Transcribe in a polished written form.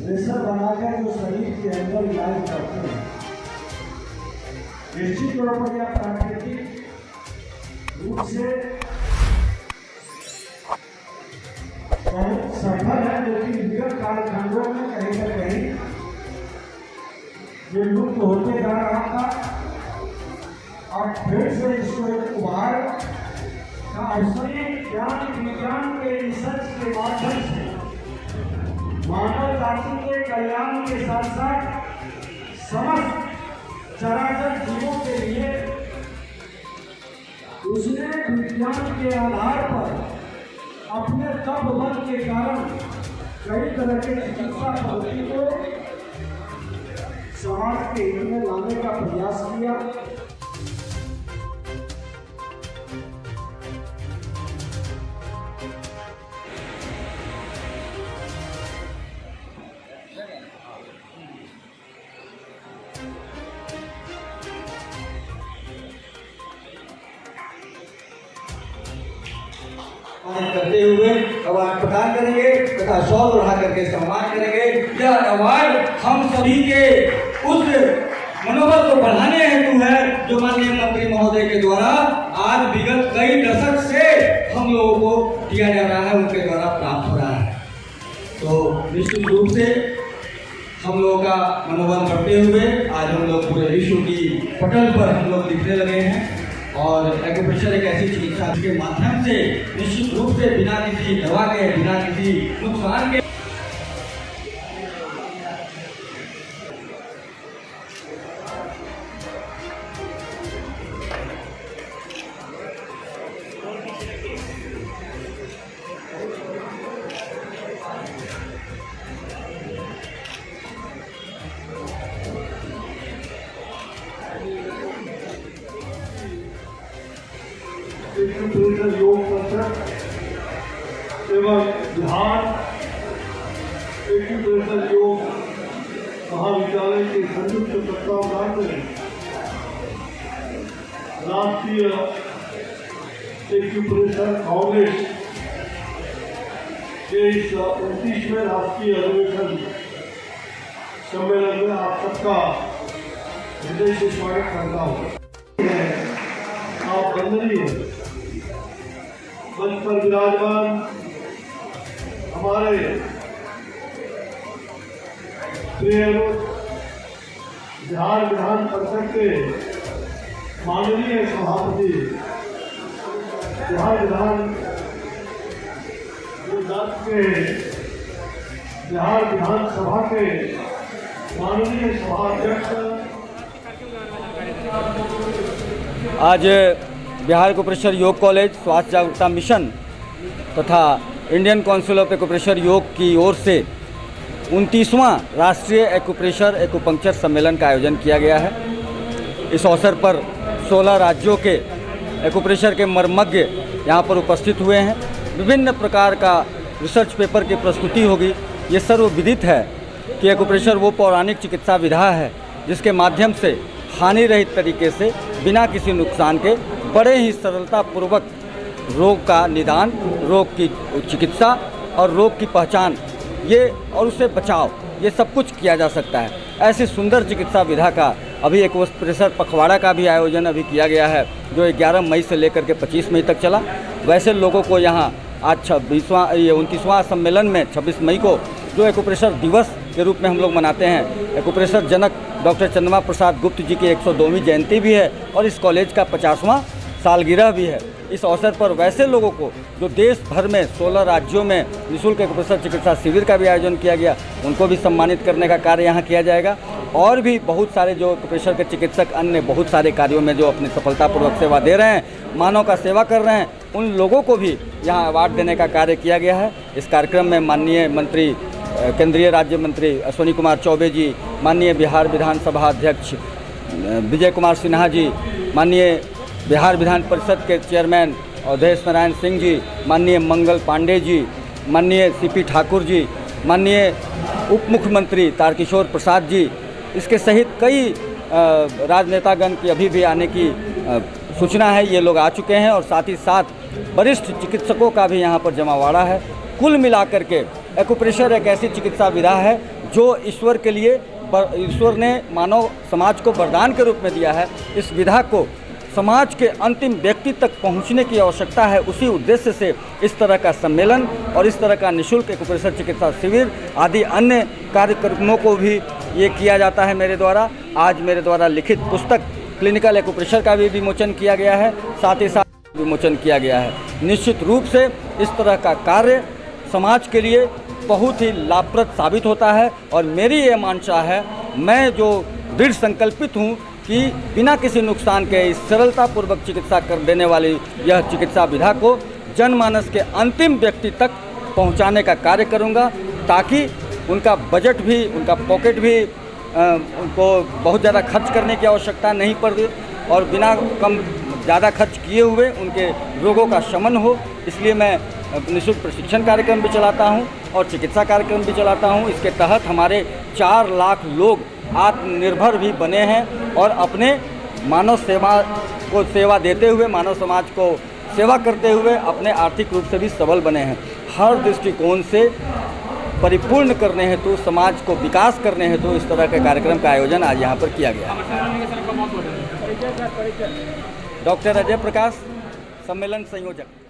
Pressure बनाकर जो शरीर के अंदर इलाज करते हैं, निश्चित तौर पर यह प्राकृतिक रूप से बहुत सफल है, लेकिन विगत कालखंडों में कहीं न कहीं ये लुप्त होते जा रहा था और फिर से इसको एक उभार का अवसर ज्ञान विज्ञान के रिसर्च के माध्यम से मानव जाति के कल्याण के साथ साथ समस्त चराचर जीवों के लिए उसने विज्ञान के आधार पर अपने तप बल के कारण कई तरह के चिकित्सा पद्धति को समाज के हित में लाने का प्रयास किया। करते हुए अवार्ड प्रदान करेंगे तथा शॉल उड़ा करके सम्मान करेंगे। यह अवार्ड हम सभी के उस मनोबल को बढ़ाने हेतु है जो माननीय मंत्री महोदय के द्वारा आज विगत कई दशक से हम लोगों को दिया जा रहा है, उनके द्वारा प्राप्त हो रहा है। तो निश्चित रूप से हम लोगों का मनोबल बढ़ते हुए आज हम लोग पूरे विश्व की पटल पर हम लोग लिखने लगे हैं और एक्यूप्रेशर एक ऐसी चिकित्सा के माध्यम से निश्चित रूप से बिना किसी दवा के, बिना किसी नुकसान के योग कसरत एवं ध्यान एक्यूप्रेशर योग महाविद्यालय के संयुक्त तत्वावधान में राष्ट्रीय एक्यूप्रेशर कांग्रेस के इस 29वें राष्ट्रीय अधिवेशन सम्मेलन में आप सबका हृदय से स्वागत करता हूँ। आप वंदनीय मंच पर विराजमान हमारे प्रिय बिहार विधान परिषद के माननीय सभापति, बिहार विधान के बिहार विधानसभा के माननीय सभाध्यक्ष, आज बिहार एक्यूप्रेशर योग कॉलेज स्वास्थ्य जागरूकता मिशन तथा इंडियन काउंसिल ऑफ एक्यूप्रेशर योग की ओर से 29वां राष्ट्रीय एक्यूप्रेशर एक्यूपंक्चर सम्मेलन का आयोजन किया गया है। इस अवसर पर 16 राज्यों के एक्यूप्रेशर के मर्मज्ञ यहाँ पर उपस्थित हुए हैं। विभिन्न प्रकार का रिसर्च पेपर की प्रस्तुति होगी। ये सर्वविदित है कि एक्यूप्रेशर वो पौराणिक चिकित्सा विधा है जिसके माध्यम से हानि रहित तरीके से बिना किसी नुकसान के बड़े ही सरलतापूर्वक रोग का निदान, रोग की चिकित्सा और रोग की पहचान ये और उससे बचाव ये सब कुछ किया जा सकता है। ऐसी सुंदर चिकित्सा विधा का अभी एक्यूप्रेशर पखवाड़ा का भी आयोजन अभी किया गया है जो 11 मई से लेकर के 25 मई तक चला। वैसे लोगों को यहाँ आज 29वां सम्मेलन में 26 मई को जो एक्यूप्रेशर दिवस के रूप में हम लोग मनाते हैं, एक्यूप्रेशर जनक डॉक्टर चंद्रमा प्रसाद गुप्त जी की 102वीं जयंती भी है और इस कॉलेज का 50वां सालगिरह भी है। इस अवसर पर वैसे लोगों को जो देश भर में 16 राज्यों में निःशुल्क एक्यूप्रेशर चिकित्सा शिविर का भी आयोजन किया गया, उनको भी सम्मानित करने का कार्य यहाँ किया जाएगा। और भी बहुत सारे जो एक्यूप्रेशर के चिकित्सक अन्य बहुत सारे कार्यों में जो अपनी सफलतापूर्वक सेवा दे रहे हैं, मानव का सेवा कर रहे हैं, उन लोगों को भी यहाँ अवार्ड देने का कार्य किया गया है। इस कार्यक्रम में माननीय मंत्री, केंद्रीय राज्य मंत्री अश्विनी कुमार चौबे जी, माननीय बिहार विधानसभा अध्यक्ष विजय कुमार सिन्हा जी, माननीय बिहार विधान परिषद के चेयरमैन अवधेश नारायण सिंह जी, माननीय मंगल पांडे जी, माननीय सीपी ठाकुर जी, माननीय उप मुख्यमंत्री तारकिशोर प्रसाद जी, इसके सहित कई राजनेतागण की अभी भी आने की सूचना है। ये लोग आ चुके हैं और साथ ही साथ वरिष्ठ चिकित्सकों का भी यहाँ पर जमावड़ा है। कुल मिलाकर के एक्यूप्रेशर एक ऐसी चिकित्सा विधा है जो ईश्वर के लिए ईश्वर ने मानव समाज को वरदान के रूप में दिया है, इस विधा को समाज के अंतिम व्यक्ति तक पहुंचने की आवश्यकता है। उसी उद्देश्य से इस तरह का सम्मेलन और इस तरह का निःशुल्क एक्यूप्रेशर चिकित्सा शिविर आदि अन्य कार्यक्रमों को भी ये किया जाता है मेरे द्वारा। आज मेरे द्वारा लिखित पुस्तक क्लिनिकल एक्यूप्रेशर का भी विमोचन किया गया है, साथ ही साथ विमोचन किया गया है। निश्चित रूप से इस तरह का कार्य समाज के लिए बहुत ही लाभप्रद साबित होता है और मेरी ये मानसा है, मैं जो दृढ़ संकल्पित हूँ कि बिना किसी नुकसान के इस सरलतापूर्वक चिकित्सा कर देने वाली यह चिकित्सा विधा को जनमानस के अंतिम व्यक्ति तक पहुंचाने का कार्य करूंगा, ताकि उनका बजट भी, उनका पॉकेट भी उनको बहुत ज़्यादा खर्च करने की आवश्यकता नहीं पड़े और बिना ज़्यादा खर्च किए हुए उनके रोगों का शमन हो। इसलिए मैं निःशुल्क प्रशिक्षण कार्यक्रम भी चलाता हूं और चिकित्सा कार्यक्रम भी चलाता हूं। इसके तहत हमारे 4 लाख लोग आत्मनिर्भर भी बने हैं और अपने मानव सेवा को सेवा देते हुए, मानव समाज को सेवा करते हुए अपने आर्थिक रूप से भी सबल बने हैं। हर दृष्टिकोण से परिपूर्ण करने हेतु, समाज को विकास करने हेतु इस तरह के कार्यक्रम का आयोजन आज यहाँ पर किया गया। डॉक्टर अजय प्रकाश, सम्मेलन संयोजक।